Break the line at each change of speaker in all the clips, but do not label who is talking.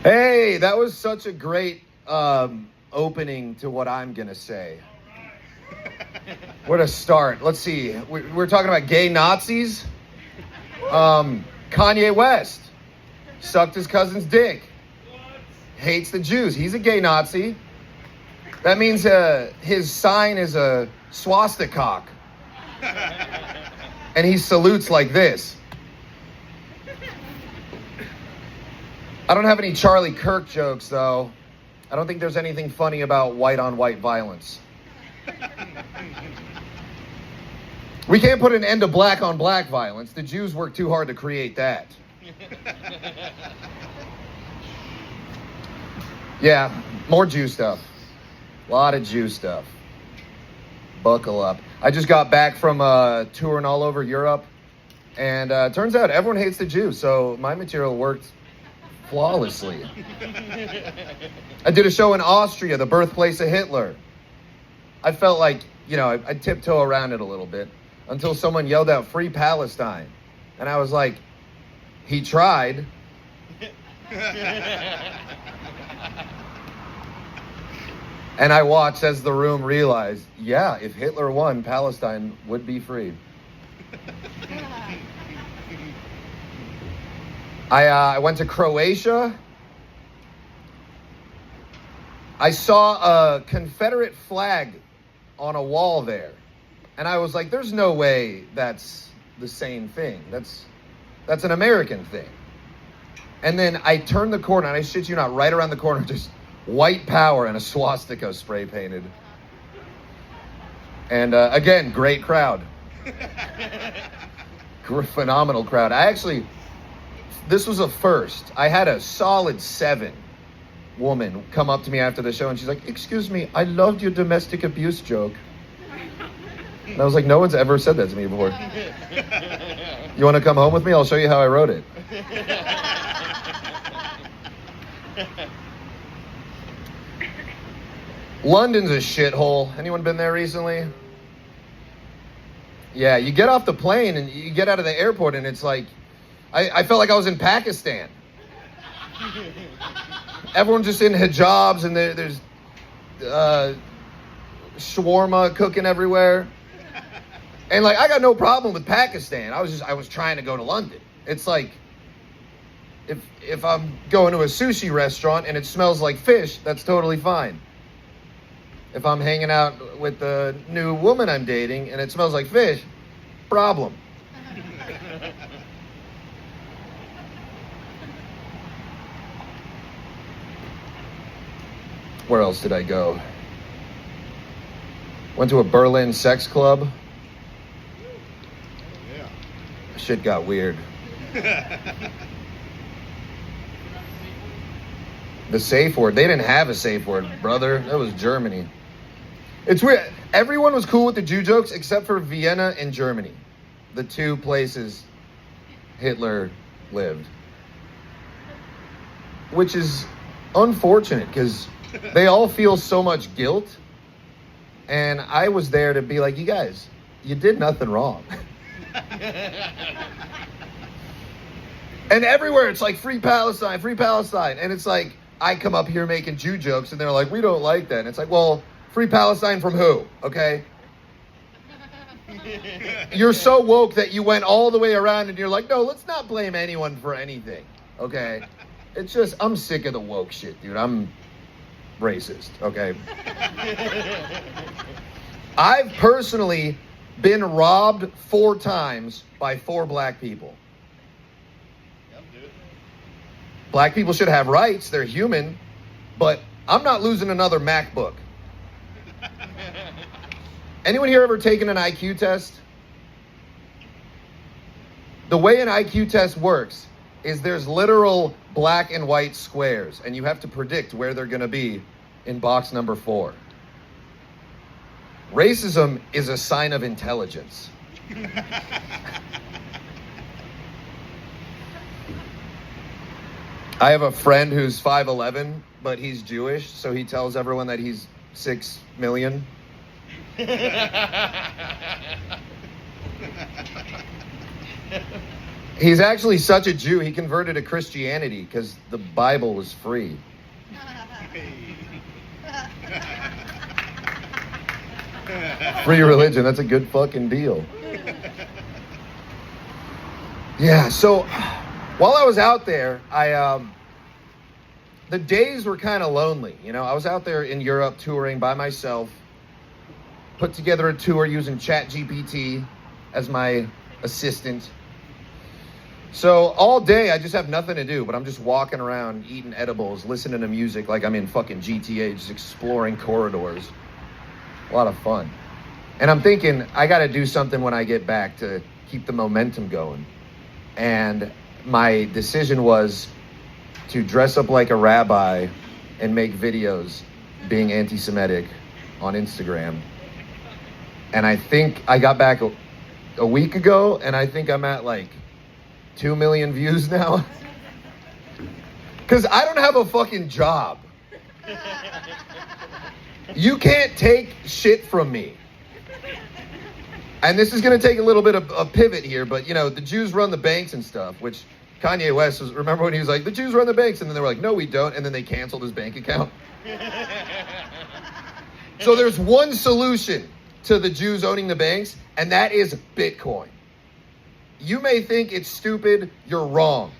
Hey, that was such a great opening to what I'm going to say. Where to start? Let's see. We're talking about gay Nazis. Kanye West sucked his cousin's dick. Hates the Jews. He's a gay Nazi. That means his sign is a swastika. And he salutes like this. I don't have any Charlie Kirk jokes, though. I don't think there's anything funny about white-on-white violence. We can't put an end to black-on-black violence. The Jews worked too hard to create that. Yeah, more Jew stuff. A lot of Jew stuff. Buckle up. I just got back from touring all over Europe, and turns out everyone hates the Jews, so my material worked flawlessly. I did a show in Austria, the birthplace of Hitler. I felt like, I tiptoe around it a little bit until someone yelled out, "Free Palestine." And I was like, he tried. And I watched as the room realized, yeah, if Hitler won, Palestine would be free. I went to Croatia. I saw a Confederate flag on a wall there. And I was like, there's no way that's the same thing. That's an American thing. And then I turned the corner, and I shit you not, right around the corner, just white power and a swastika spray painted. And again, great crowd. Phenomenal crowd. This was a first. I had a solid 7 woman come up to me after the show, and she's like, "Excuse me, I loved your domestic abuse joke." And I was like, no one's ever said that to me before. You want to come home with me? I'll show you how I wrote it. London's a shithole. Anyone been there recently? Yeah, you get off the plane and you get out of the airport, and it's like, I felt like I was in Pakistan. Everyone's just in hijabs, and there's shawarma cooking everywhere. And like, I got no problem with Pakistan. I was trying to go to London. It's like, if I'm going to a sushi restaurant and it smells like fish, that's totally fine. If I'm hanging out with the new woman I'm dating and it smells like fish, problem. Where else did I go? Went to a Berlin sex club.
Yeah.
Shit got weird. The safe word. They didn't have a safe word, brother. That was Germany. It's weird. Everyone was cool with the Jew jokes except for Vienna and Germany, the 2 places Hitler lived. Which is unfortunate because they all feel so much guilt. And I was there to be like, you guys, you did nothing wrong. And everywhere it's like, free Palestine, free Palestine. And it's like, I come up here making Jew jokes and they're like, we don't like that. And it's like, well, free Palestine from who? Okay. You're so woke that you went all the way around and you're like, no, let's not blame anyone for anything. Okay. It's just, I'm sick of the woke shit, dude. I'm racist. Okay. I've personally been robbed 4 times by 4 black people. Black people should have rights. They're human. But I'm not losing another MacBook. Anyone here ever taken an IQ test? The way an IQ test works is there's literal black and white squares, and you have to predict where they're going to be in box number 4. Racism is a sign of intelligence. I have a friend who's 5'11", but he's Jewish, so he tells everyone that he's 6 million. He's actually such a Jew, he converted to Christianity because the Bible was free. Free religion, that's a good fucking deal. Yeah, so while I was out there, the days were kind of lonely. You know, I was out there in Europe touring by myself, put together a tour using ChatGPT as my assistant. So all day I just have nothing to do, but I'm just walking around eating edibles, listening to music like I'm in fucking GTA, just exploring corridors. A lot of fun. And I'm thinking, I got to do something when I get back to keep the momentum going. And my decision was to dress up like a rabbi and make videos being anti-Semitic on Instagram. And I think I got back a week ago, and I think I'm at like 2 million views now. Because I don't have a fucking job. You can't take shit from me. And this is going to take a little bit of a pivot here, but you know, the Jews run the banks and stuff, which Kanye West was, remember when he was like, the Jews run the banks, and then they were like, no, we don't, and then they canceled his bank account. So there's one solution to the Jews owning the banks, and that is Bitcoin. You may think it's stupid, you're wrong.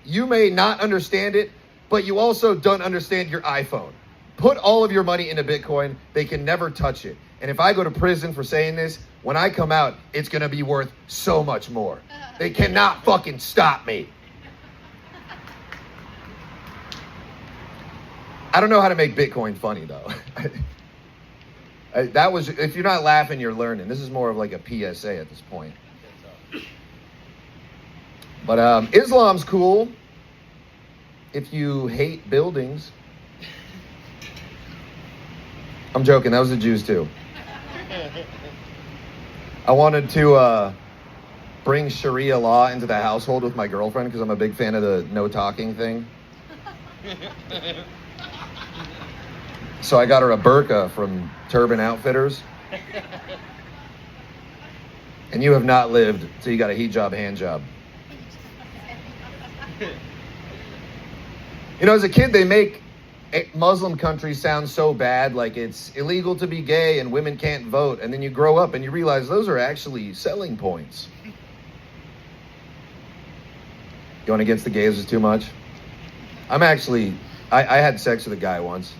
You may not understand it, but you also don't understand your iPhone. Put all of your money into Bitcoin, they can never touch it. And if I go to prison for saying this, when I come out, it's gonna be worth so much more. They cannot fucking stop me. I don't know how to make Bitcoin funny though. That was, if you're not laughing, you're learning. This is more of like a PSA at this point. But Islam's cool if you hate buildings. I'm joking, that was the Jews too. I wanted to bring Sharia law into the household with my girlfriend because I'm a big fan of the no talking thing. So I got her a burqa from Turban Outfitters. And you have not lived till you got a hijab hand job. You know, as a kid, they make Muslim countries sound so bad, like it's illegal to be gay and women can't vote. And then you grow up and you realize those are actually selling points. Going against the gays is too much? I had sex with a guy once.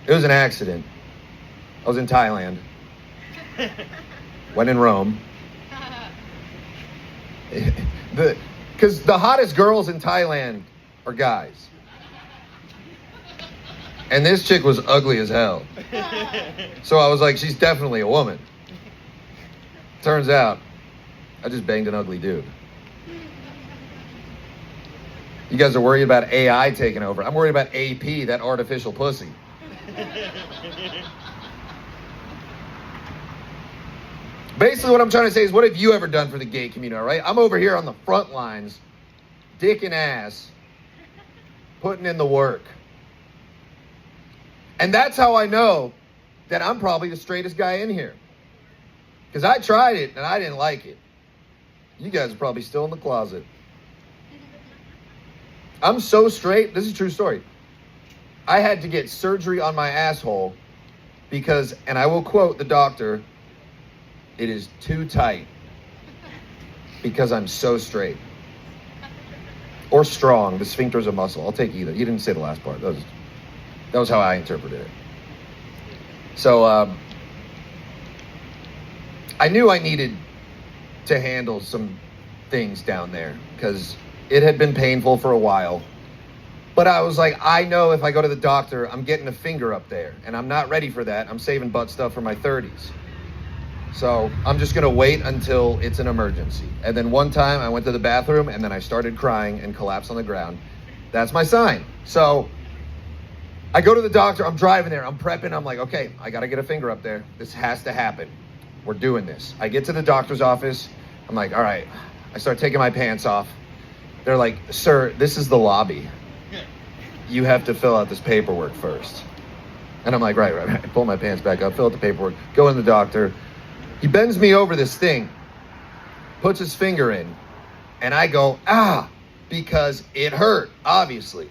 It was an accident. I was in Thailand. Went in Rome. Because the hottest girls in Thailand are guys. And this chick was ugly as hell. So I was like, she's definitely a woman. Turns out, I just banged an ugly dude. You guys are worried about AI taking over. I'm worried about AP, that artificial pussy. Basically what I'm trying to say is, what have you ever done for the gay community, all right? I'm over here on the front lines, dick and ass, putting in the work. And that's how I know that I'm probably the straightest guy in here. Because I tried it and I didn't like it. You guys are probably still in the closet. I'm so straight, this is a true story. I had to get surgery on my asshole because, and I will quote the doctor, it is too tight because I'm so straight. Or strong, the sphincter's a muscle. I'll take either. You didn't say the last part. That was how I interpreted it. So I knew I needed to handle some things down there because it had been painful for a while. But I was like, I know if I go to the doctor, I'm getting a finger up there. And I'm not ready for that. I'm saving butt stuff for my 30s. So I'm just going to wait until it's an emergency. And then one time I went to the bathroom and then I started crying and collapsed on the ground. That's my sign. So I go to the doctor. I'm driving there. I'm prepping. I'm like, okay, I got to get a finger up there. This has to happen. We're doing this. I get to the doctor's office. I'm like, all right. I start taking my pants off. They're like, sir, this is the lobby. You have to fill out this paperwork first. And I'm like, right. I pull my pants back up, fill out the paperwork, go in the doctor. He bends me over this thing, puts his finger in, And I go, ah, because it hurt, obviously.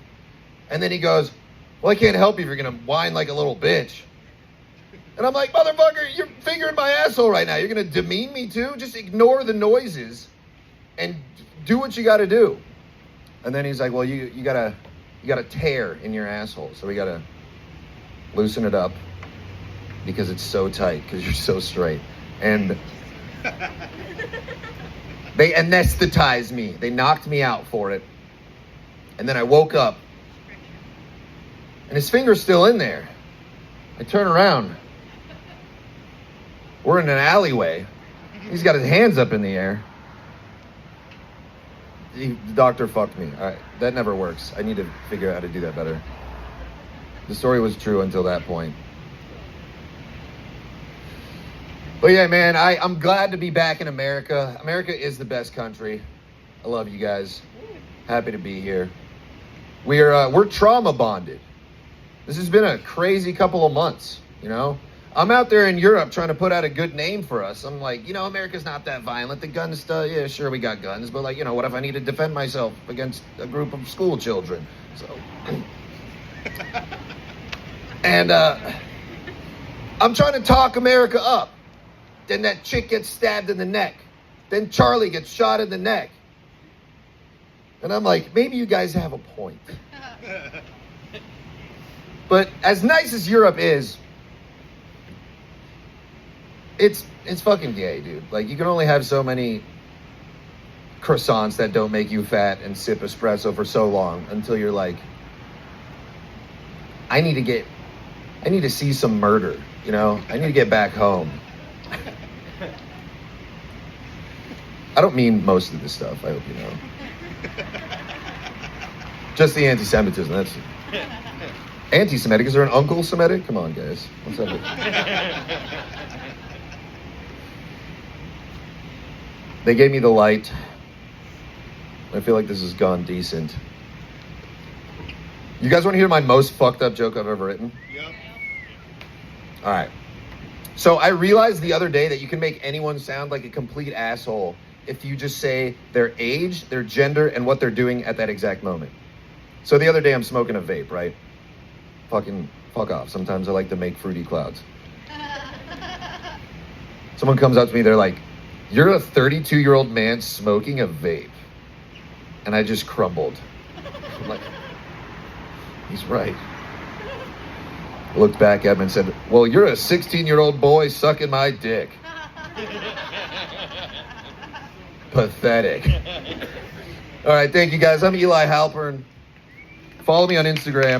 And then he goes, well, I can't help you if you're going to whine like a little bitch. And I'm like, motherfucker, you're fingering my asshole right now. You're going to demean me too? Just ignore the noises and do what you got to do. And then he's like, well, you got a tear in your asshole. So we got to loosen it up because it's so tight because you're so straight. And they anesthetized me. They knocked me out for it. And then I woke up and his finger's still in there. I turn around. We're in an alleyway. He's got his hands up in the air. The doctor fucked me. All right, that never works. I need to figure out how to do that better. The story was true until that point. But yeah, man, I'm glad to be back in America. America is the best country. I love you guys. Happy to be here. We're trauma bonded. This has been a crazy couple of months, you know? I'm out there in Europe trying to put out a good name for us. I'm like, you know, America's not that violent. The guns, yeah, sure, we got guns. But, like, you know, what if I need to defend myself against a group of school children? So, and I'm trying to talk America up. Then that chick gets stabbed in the neck. Then Charlie gets shot in the neck. And I'm like, maybe you guys have a point. But as nice as Europe is, it's fucking gay, dude. Like, you can only have so many croissants that don't make you fat and sip espresso for so long until you're like, I need to see some murder, you know? I need to get back home. I don't mean most of this stuff, I hope you know. Just the anti-Semitism, that's it. Anti-Semitic? Is there an Uncle Semitic? Come on, guys. What's up with They gave me the light. I feel like this has gone decent. You guys want to hear my most fucked up joke I've ever written?
Yep.
All right. So I realized the other day that you can make anyone sound like a complete asshole if you just say their age, their gender, and what they're doing at that exact moment. So the other day I'm smoking a vape, right? Fucking fuck off. Sometimes I like to make fruity clouds. Someone comes up to me, they're like, you're a 32-year-old man smoking a vape. And I just crumbled. I'm like, he's right. I looked back at him and said, well, you're a 16-year-old boy sucking my dick. Pathetic. All right, thank you guys. I'm Eli Halpern. Follow me on Instagram.